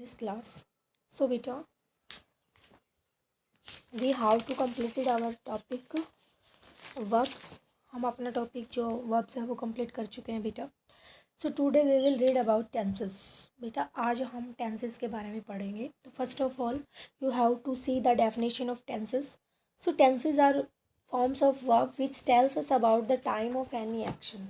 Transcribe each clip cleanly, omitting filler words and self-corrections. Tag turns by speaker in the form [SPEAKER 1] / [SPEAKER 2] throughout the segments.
[SPEAKER 1] this class. So beta, we have to completed our topic verbs. हम अपना topic जो verbs है वो कंप्लीट कर चुके हैं बेटा. So today we will read about tenses. बेटा आज हम टेंसेस के बारे में पढ़ेंगे. तो first of all you have to see the definition of tenses. So tenses are forms of verb which tells us about the time of any action.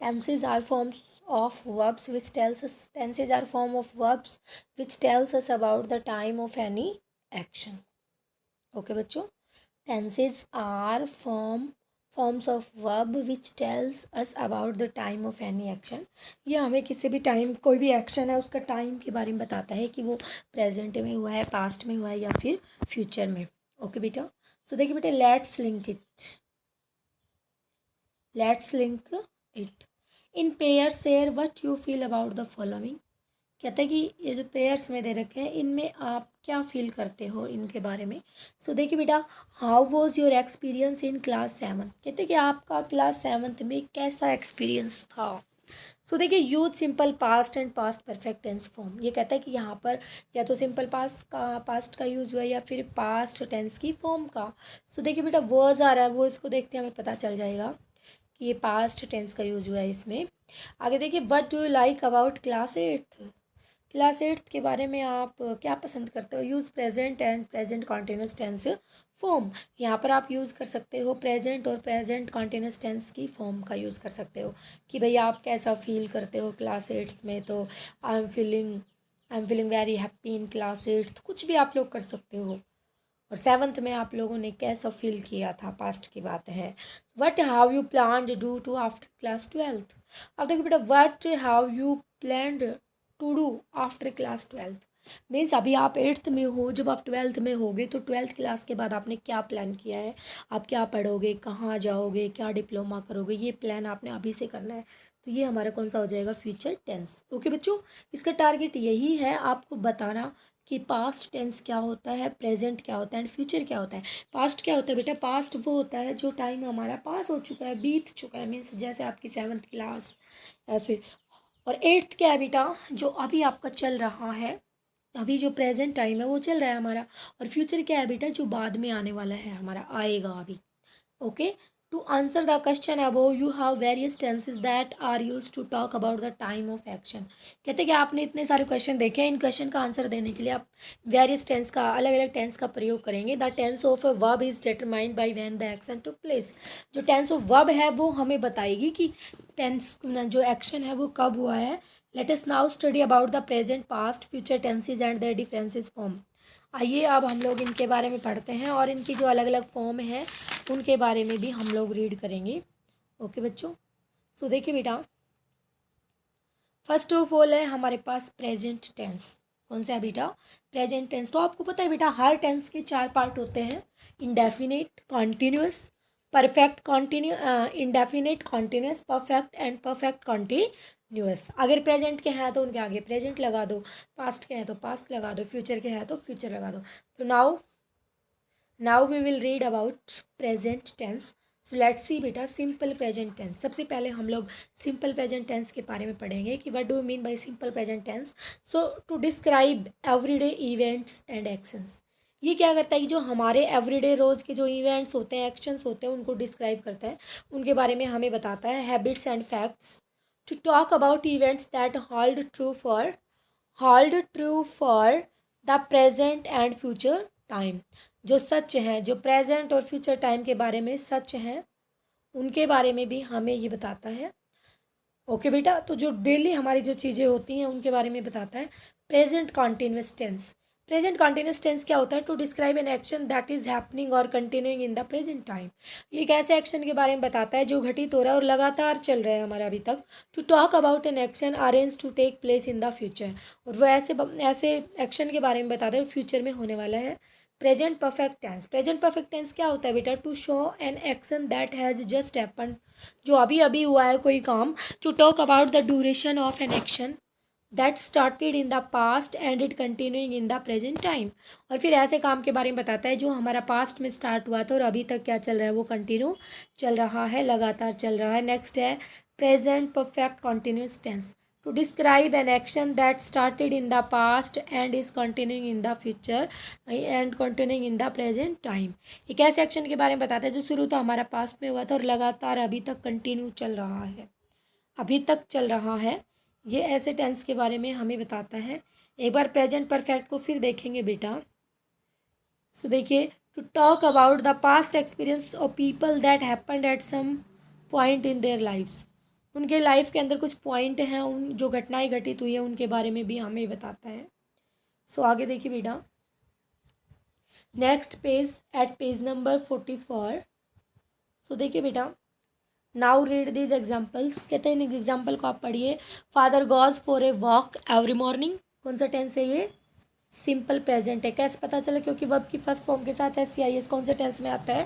[SPEAKER 1] Tenses are forms of verbs which tells us tenses are form of verbs which tells us about the time of any action. Okay बच्चों, tenses are forms of verb which tells us about the time of any action. ये हमें किसी भी time कोई भी action है उसका time के बारे में बताता है कि वो प्रेजेंट में हुआ है, पास्ट में हुआ है या फिर फ्यूचर में. ओके बेटा, सो देखिए बेटा, let's link it in pair share what you feel about the following. कहते हैं कि ये जो पेयर्स में दे रखे हैं इनमें आप क्या फील करते हो इनके बारे में. सो देखिए बेटा, how was your experience in class 7. कहते हैं कि आपका क्लास 7 में कैसा एक्सपीरियंस था. सो देखिए, use simple past and past perfect tense form. ये कहता है कि यहाँ पर या तो सिंपल पास्ट का यूज़ हुआ है या फिर पास्ट टेंस की फॉर्म का. सो देखिए बेटा, वर्ज आ रहा है वो इसको देखते हैं हमें पता चल जाएगा कि ये पास्ट टेंस का यूज हुआ है इसमें. आगे देखिए, what do you like about class 8. Class 8 के बारे में आप क्या पसंद करते हो. Use present and present continuous tense form. यहाँ पर आप यूज़ कर सकते हो प्रेजेंट और प्रेजेंट कॉन्टिन्यूस टेंस की फॉर्म का यूज़ कर सकते हो कि भैया आप कैसा फील करते हो क्लास 8 में. तो I am feeling very happy in class 8. कुछ भी आप लोग कर सकते हो. और 7th में आप लोगों ने कैसा फील किया था, पास्ट की बात है. What how you plan do to after class 12. अब देखो बेटा, what how you plan to do after class 12 means अभी आप 8th में हो, जब आप 12th में होगे तो 12th क्लास के बाद आपने क्या प्लान किया है, आप क्या पढ़ोगे, कहाँ जाओगे, क्या डिप्लोमा करोगे, ये प्लान आपने अभी से करना है. तो ये हमारा कौन सा हो जाएगा, फ्यूचर टेंस. ओके बच्चों, इसका टारगेट यही है आपको बताना कि पास्ट टेंस क्या होता है, प्रेजेंट क्या होता है एंड फ्यूचर क्या होता है. पास्ट क्या होता है बेटा, पास्ट वो होता है जो टाइम हमारा पास हो चुका है, बीत चुका है. मीन्स जैसे आपकी 7th क्लास ऐसे. और 8th क्या है बेटा, जो अभी आपका चल रहा है, अभी जो प्रेजेंट टाइम है वो चल रहा है हमारा. और फ्यूचर क्या है बेटा, जो बाद में आने वाला है हमारा, आएगा अभी. Okay, to answer the question above you have various tenses that are use to talk about the time of action. कहते हैं कि आपने इतने सारे क्वेश्चन देखे हैं, इन क्वेश्चन का आंसर देने के लिए आप वेरियस टेंस का, अलग अलग टेंस का प्रयोग करेंगे. The tense of a verb is determined by when the action took place. जो टेंस ऑफ वर्ब है वो हमें बताएगी कि टेंस जो एक्शन है वो कब हुआ है. Let us now study about the present, past, future tenses and there differences form. आइए अब हम लोग इनके बारे में पढ़ते हैं और इनकी जो अलग अलग फॉर्म है उनके बारे में भी हम लोग रीड करेंगे. ओके बच्चों, तो देखिए बेटा, फर्स्ट ऑफ ऑल है हमारे पास प्रेजेंट टेंस. कौन सा है बेटा, प्रेजेंट टेंस. तो आपको पता है बेटा, हर टेंस के 4 पार्ट होते हैं. Indefinite, continuous, perfect indefinite, continuous, perfect and perfect continuous. अगर प्रेजेंट के हैं तो उनके आगे प्रेजेंट लगा दो, पास्ट के हैं तो पास्ट लगा दो, फ्यूचर के हैं तो फ्यूचर लगा दो. तो now we will read about present tense. So let's see बेटा, सिंपल प्रेजेंट टेंस. सबसे पहले हम लोग सिंपल प्रेजेंट टेंस के बारे में पढ़ेंगे कि what do you mean by simple present tense. So to describe everyday events and actions. ये क्या करता है कि जो हमारे एवरीडे रोज़ के जो इवेंट्स होते हैं, एक्शंस होते हैं, उनको डिस्क्राइब करता है, उनके बारे में हमें बताता है. Habits and facts, to talk about events that hold true for the present and future time. जो सच हैं, जो प्रेजेंट और फ्यूचर टाइम के बारे में सच हैं, उनके बारे में भी हमें ये बताता है. ओके बेटा, तो जो डेली हमारी जो चीज़ें होती हैं उनके बारे में बताता है. Present continuous tense. Present continuous tense क्या होता है, to describe an action that is happening और continuing in the present time. ये एक ऐसे एक्शन के बारे में बताता है जो घटित हो रहा है और लगातार चल रहा है हमारा अभी तक. To talk about an action arrange to take place in the future. और वो ऐसे एक्शन के बारे में बताता है फ्यूचर में होने वाला है. Present perfect tense. Present perfect tense क्या होता है बेटा, to show an action that has just happen. जो अभी अभी हुआ है कोई काम. To talk about the duration of an action that started in the past and it continuing in the present time. और फिर ऐसे काम के बारे में बताता है जो हमारा पास्ट में स्टार्ट हुआ था और अभी तक क्या चल रहा है, वो कंटिन्यू चल रहा है, लगातार चल रहा है. नेक्स्ट है present perfect continuous tense. To describe an action that started in the past and is continuing in the future and continuing in the present time. एक ऐसे एक्शन के बारे में बताता है जो शुरू तो हमारा पास्ट में हुआ था और लगातार अभी तक कंटिन्यू चल रहा है, अभी तक चल रहा है। ये ऐसे टेंस के बारे में हमें बताता है। एक बार प्रेजेंट परफेक्ट को फिर देखेंगे बेटा। सो देखिए, to talk about the past experience of people that happened at some point in their lives. उनके लाइफ के अंदर कुछ पॉइंट हैं, उन जो घटनाएं घटित हुई हैं उनके बारे में भी हमें बताता है। सो आगे देखिए बेटा, next page eight page number 44। सो देखिए बेटा, नाउ रीड दीज एग्जाम्पल्स। कहते हैं इन एग्जाम्पल को आप पढ़िए। Father goes for a walk every morning. कौन सा टेंस है ये? सिंपल प्रेजेंट है। कैसे पता चला? क्योंकि वर्ब की फर्स्ट फॉर्म के साथ एस सी आई एस कौन से टेंस में आता है?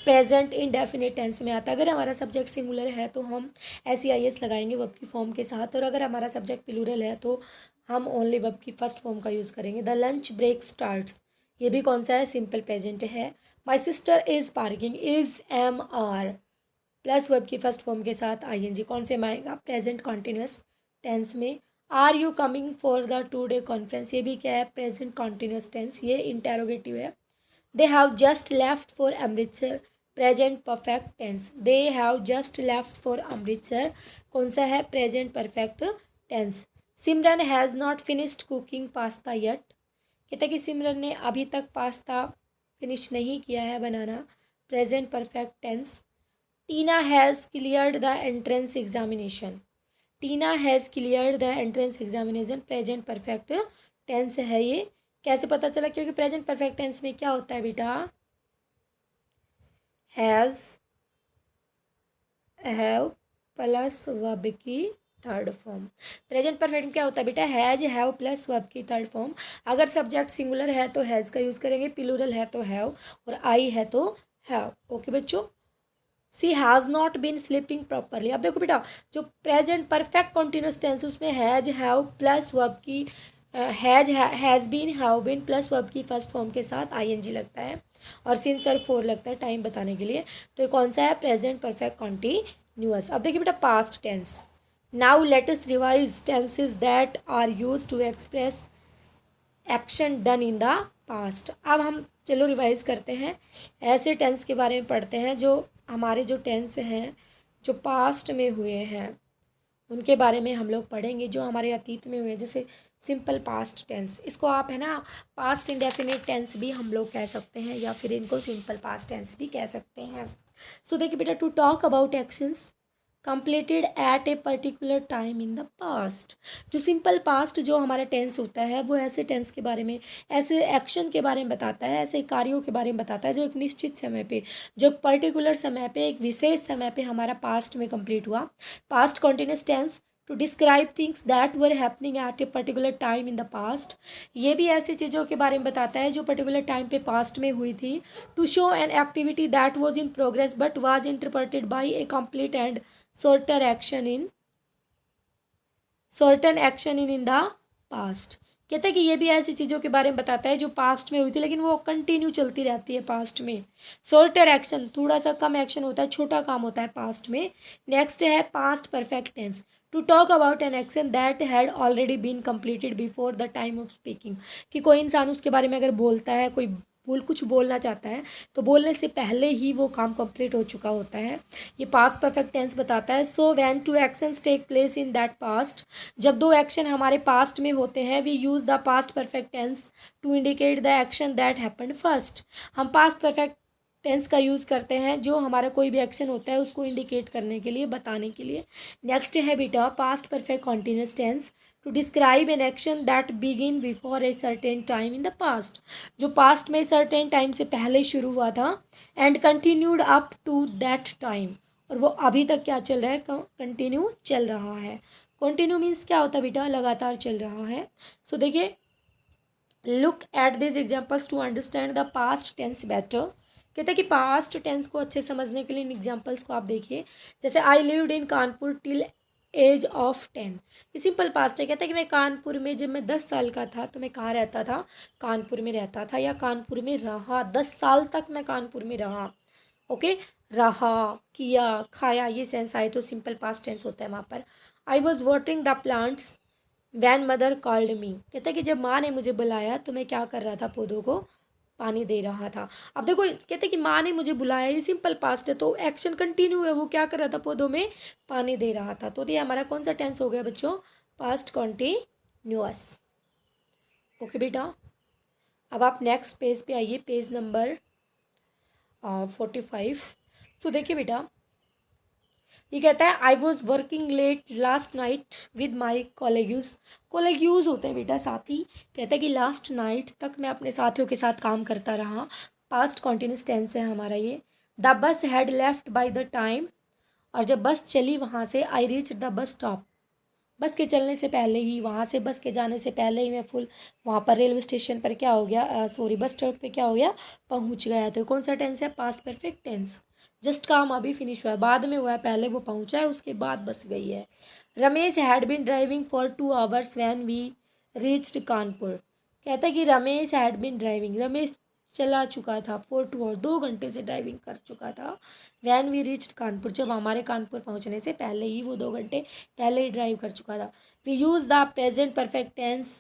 [SPEAKER 1] प्रेजेंट इंडेफिनिट टेंस में आता है। अगर हमारा सब्जेक्ट सिंगुलर है तो हम एस सी आई एस लगाएंगे वर्ब की फॉर्म के साथ, और अगर हमारा सब्जेक्ट प्लूरल है तो हम ओनली वर्ब की फर्स्ट फॉर्म का यूज़ करेंगे। द लंच ब्रेक स्टार्ट्स, ये भी कौन सा है? सिंपल प्रेजेंट है। My sister is parking, is am are plus verb की फर्स्ट फॉर्म के साथ आई एन जी, कौन से में आएगा? प्रेजेंट कॉन्टिन्यूस टेंस में। Are you coming for the 2 day conference, ये भी क्या है? प्रेजेंट कॉन्टिन्यूस टेंस, ये इंटेरोगेटिव है। They have just left for Amritsar, present perfect tense. They have just left for Amritsar कौन सा है? Present perfect tense. Simran has not finished cooking pasta yet, कहते हैं कि सिमरन ने अभी तक पास्ता फिनिश नहीं किया है बनाना, present perfect tense. Tina has cleared the entrance examination, Tina has cleared the entrance examination, present perfect tense है ये। कैसे पता चला? क्योंकि प्रेजेंट परफेक्ट टेंस में क्या होता है बेटा? हैज़, हैव प्लस वर्ब की थर्ड फॉर्म। प्रेजेंट परफेक्ट में क्या होता है बेटा? हैज, हैव प्लस वर्ब की थर्ड फॉर्म। अगर सब्जेक्ट सिंगुलर है तो हैज़ का यूज़ करेंगे, प्लूरल है तो हैव, और आई है तो हैव। ओके बच्चों, she has not been sleeping properly. अब देखो बेटा, जो प्रेजेंट परफेक्ट कॉन्टिन्यूस टेंस उसमें हैज, हैव प्लस वर्ब की has been, have been plus verb की फर्स्ट फॉर्म के साथ आई एन जी लगता है, और सिंस और फोर लगता है टाइम बताने के लिए। तो ये कौन सा है? Present perfect continuous. अब देखिए बेटा, past tense. Now let us revise tenses that are use to express action done in the past. अब हम चलो रिवाइज करते हैं, ऐसे टेंस के बारे में पढ़ते हैं जो हमारे जो टेंस हैं जो पास्ट में हुए हैं उनके बारे में हम लोग पढ़ेंगे, जो हमारे अतीत में हुए हैं। जैसे सिंपल पास्ट टेंस, इसको आप है ना पास्ट इंडेफिनिट टेंस भी हम लोग कह सकते हैं, या फिर इनको सिंपल पास्ट टेंस भी कह सकते हैं। सो देखिए बेटा, to talk about actions completed at a particular time in the past. जो सिंपल पास्ट जो हमारा टेंस होता है वो ऐसे टेंस के बारे में, ऐसे एक्शन के बारे में बताता है, ऐसे कार्यों के बारे में बताता है जो एक निश्चित समय पे, जो एक पर्टिकुलर समय पे, एक विशेष समय पे हमारा पास्ट में कंप्लीट हुआ। Past continuous tense to describe things that were happening at a particular time in the past, ये भी ऐसी चीज़ों के बारे में बताता है जो पर्टिकुलर टाइम पे पास्ट में हुई थी। To show an activity that was in progress but was interpreted by a complete and certain action in the past। कहते हैं कि ये भी ऐसी चीज़ों के बारे में बताता है जो पास्ट में हुई थी लेकिन वो कंटिन्यू चलती रहती है पास्ट में। शॉर्टर एक्शन, थोड़ा सा कम एक्शन होता है, छोटा काम होता है पास्ट में। नेक्स्ट है past perfect tense, to talk about an action that had already been completed before the time of speaking. कि कोई इंसान उसके बारे में अगर बोलता है, कोई कुछ बोलना चाहता है तो बोलने से पहले ही वो काम कंप्लीट हो चुका होता है। ये पास्ट परफेक्ट टेंस बताता है। So when two actions take place in that past, जब दो एक्शन हमारे पास्ट में होते हैं, we use the past perfect tense to indicate the action that happened first. हम पास्ट परफेक्ट टेंस का यूज़ करते हैं जो हमारा कोई भी एक्शन होता है उसको इंडिकेट करने के लिए, बताने के लिए। नेक्स्ट है बेटा past perfect continuous tense to describe an action that begin before a certain time in the past, जो पास्ट में सर्टेन टाइम से पहले शुरू हुआ था, and continued up to that time, और वो अभी तक क्या चल रहा है? कंटिन्यू चल रहा है। कंटिन्यू मीन्स क्या होता है बेटा? लगातार चल रहा है। सो देखिए, look at this examples to understand the past tense better. कहते हैं कि पास्ट टेंस को अच्छे समझने के लिए इन एग्जाम्पल्स को आप देखिए। जैसे I lived in Kanpur till as of 10, ये सिंपल पास्ट है। कहता है कि मैं कानपुर में, जब मैं 10 साल का था तो मैं कहाँ रहता था? कानपुर में रहता था, या कानपुर में रहा, 10 साल तक मैं कानपुर में रहा। ओके, रहा, किया, खाया, ये सेंस आए तो सिंपल पास्ट टेंस होता है वहाँ पर। I was watering the plants when mother called me. कहता है कि जब माँ ने मुझे बुलाया तो मैं क्या कर रहा था, पौधों को पानी दे रहा था। अब देखो कहते हैं कि माँ ने मुझे बुलाया, ये सिंपल पास्ट है तो एक्शन कंटिन्यू है, वो क्या कर रहा था, पौधों में पानी दे रहा था। तो ये हमारा कौन सा टेंस हो गया बच्चों, पास्ट कॉन्टिन्यूअस। ओके बेटा, अब आप नेक्स्ट पेज पे आइए, पेज नंबर 45। तो देखिए बेटा, ये कहता है I was working late last night with my colleagues. Colleagues होते हैं बेटा साथी। कहता है कि लास्ट नाइट तक मैं अपने साथियों के साथ काम करता रहा। पास्ट कॉन्टिन्यूस टेंस है हमारा ये। The bus had left by the time, और जब बस चली वहाँ से, I reach the bus stop. बस के चलने से पहले ही, वहाँ से बस के जाने से पहले ही मैं फुल वहाँ पर रेलवे स्टेशन पर क्या हो गया, सॉरी बस स्टॉप पे क्या हो गया, पहुँच गया। तो कौन सा टेंस है, पास्ट परफेक्ट टेंस। जस्ट काम अभी फिनिश हुआ है, बाद में हुआ है, पहले वो पहुँचा है उसके बाद बस गई है। Ramesh had been driving for 2 hours when we reached Kanpur. कहता है कि Ramesh had been driving, Ramesh चला चुका था, 4 2 घंटे से ड्राइविंग कर चुका था। वैन वी रीच्ड कानपुर, जब हमारे कानपुर पहुंचने से पहले ही, वो 2 घंटे पहले ही ड्राइव कर चुका था। We use the present perfect tense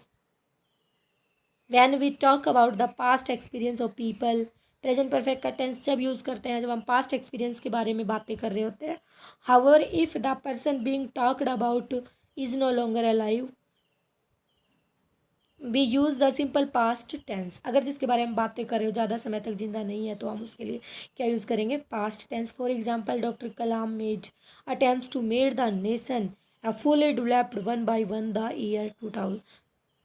[SPEAKER 1] when we talk about the past experience of people. Present perfect का टेंस जब यूज़ करते हैं जब हम पास्ट एक्सपीरियंस के बारे में बातें कर रहे होते हैं। However if the person being talked about is no longer alive, we use the simple past tense. अगर जिसके बारे में बातें कर रहे हो ज़्यादा समय तक जिंदा नहीं है तो हम उसके लिए क्या यूज़ करेंगे, past tense. For example, doctor Kalam made attempts to made the nation a fully developed one by one the year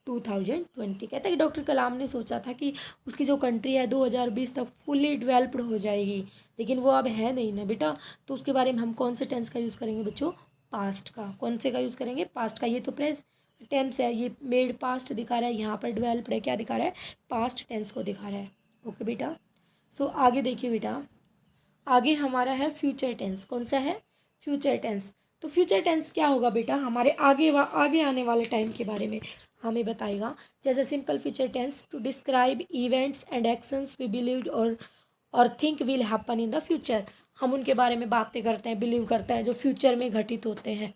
[SPEAKER 1] 2020। कहता है कि डॉक्टर कलाम ने सोचा था कि उसकी जो कंट्री है 2020 तक फुली डेवलप्ड हो जाएगी, लेकिन वो अब है नहीं ना बेटा। तो उसके बारे में हम कौन से टेंस का यूज़ करेंगे बच्चों, पास्ट का। कौन से का यूज़ करेंगे, पास्ट का। ये तो प्रेस टेंस है, ये मेड पास्ट दिखा रहा है, यहाँ पर डेवलप्ड है, क्या दिखा रहा है, पास्ट टेंस को दिखा रहा है। ओके बेटा, सो आगे देखिए बेटा, आगे हमारा है फ्यूचर टेंस। कौन सा है, फ्यूचर टेंस। तो फ्यूचर टेंस क्या होगा बेटा, हमारे आगे आने वाले टाइम के बारे में हमें बताएगा। जैसे simple future tense, to describe events and actions we believe और think will happen in the future. हम उनके बारे में बातें करते हैं, बिलीव करते हैं जो फ्यूचर में घटित होते हैं।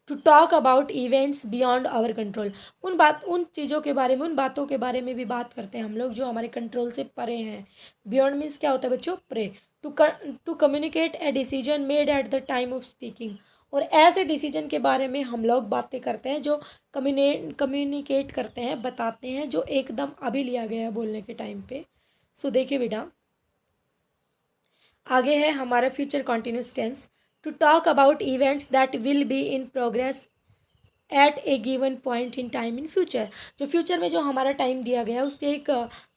[SPEAKER 1] To talk about events beyond our control, उन चीज़ों के बारे में, उन बातों के बारे में भी बात करते हैं हम लोग जो हमारे कंट्रोल से परे हैं। बियॉन्ड मीन्स क्या होता है बच्चों, परे। To communicate a decision made at the time of speaking, और ऐसे डिसीजन के बारे में हम लोग बातें करते हैं जो कम्युनिकेट करते हैं, बताते हैं, जो एकदम अभी लिया गया है बोलने के टाइम पे। सो देखिए बेटा, आगे है हमारा future continuous tense. To talk about events that will be in progress at a given point in time in future. जो फ्यूचर में जो हमारा टाइम दिया गया है उसके एक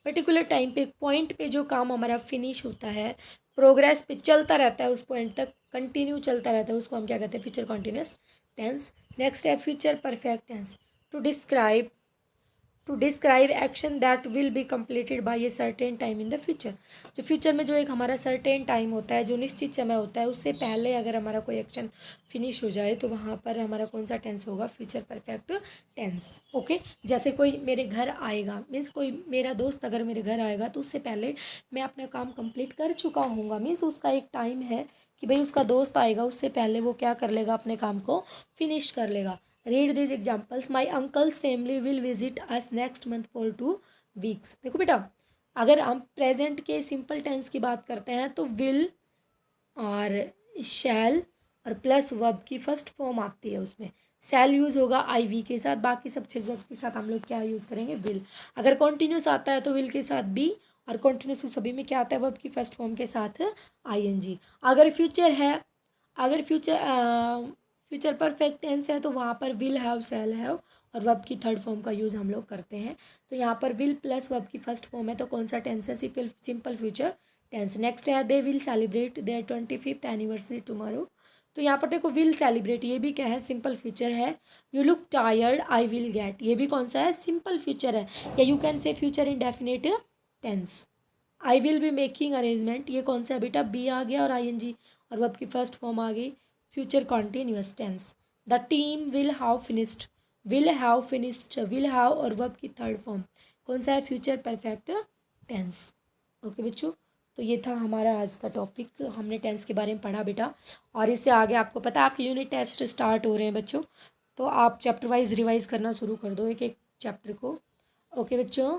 [SPEAKER 1] पर्टिकुलर टाइम पे, एक पॉइंट पे जो काम हमारा फिनिश होता है, प्रोग्रेस पे चलता रहता है, उस पॉइंट तक कंटिन्यू चलता रहता है, उसको हम क्या कहते हैं, फ्यूचर कॉन्टिन्यूस टेंस। नेक्स्ट है future perfect tense. To describe action that will be completed by a certain time in the future. जो फ्यूचर में जो एक हमारा सर्टेन टाइम होता है, जो निश्चित समय होता है, उससे पहले अगर हमारा कोई एक्शन फिनिश हो जाए तो वहाँ पर हमारा कौन सा टेंस होगा, फ्यूचर परफेक्ट टेंस। ओके, जैसे कोई मेरे घर आएगा, मीन्स कोई मेरा दोस्त अगर मेरे घर आएगा तो उससे पहले मैं अपना काम कंप्लीट कर चुका हूँगा। मीन्स उसका एक टाइम है कि भाई उसका दोस्त आएगा, उससे पहले वो क्या कर लेगा, अपने काम को फिनिश कर लेगा। Read this examples, my uncle's family will visit us next month for 2 weeks. देखो बेटा, अगर हम प्रेजेंट के सिंपल टेंस की बात करते हैं तो विल और शैल और प्लस वर्ब की फर्स्ट फॉर्म आती है, उसमें शैल यूज़ होगा आई वी के साथ, बाकी सब वर्ब के साथ हम लोग क्या यूज़ करेंगे, विल। अगर कॉन्टिन्यूस आता है तो विल के साथ बी, और कॉन्टिन्यूस सभी में क्या आता है, वर्ब की फर्स्ट फॉर्म के साथ आई एन जी। अगर फ्यूचर है, अगर फ्यूचर परफेक्ट टेंस है तो वहाँ पर विल हैव, शैल हैव और वर्ब की थर्ड फॉर्म का यूज़ हम लोग करते हैं। तो यहाँ पर विल प्लस वर्ब की फर्स्ट फॉर्म है, तो कौन सा टेंस है, सिंपल फ्यूचर टेंस। नेक्स्ट है they will celebrate their 25th anniversary tomorrow. तो यहाँ पर देखो विल सेलिब्रेट, ये भी क्या है, सिंपल फ्यूचर है। You look tired I will get, ये भी कौन सा है, सिंपल फ्यूचर है, या you can say future indefinite tense. I will be making arrangement, ये कौन सा है बेटा, बी आ गया और आई एन जी और वर्ब की फर्स्ट फॉर्म आ गई, future continuous tense. The team will have finished, will have finished, will have और वर्ब की थर्ड फॉर्म कौन सा है, फ्यूचर परफेक्ट टेंस। ओके बच्चों, तो ये था हमारा आज का टॉपिक, हमने टेंस के बारे में पढ़ा बेटा। और इससे आगे आपको पता है आपके यूनिट टेस्ट स्टार्ट हो रहे हैं बच्चों, तो आप चैप्टर वाइज रिवाइज करना शुरू कर दो एक एक चैप्टर को। ओके बच्चों।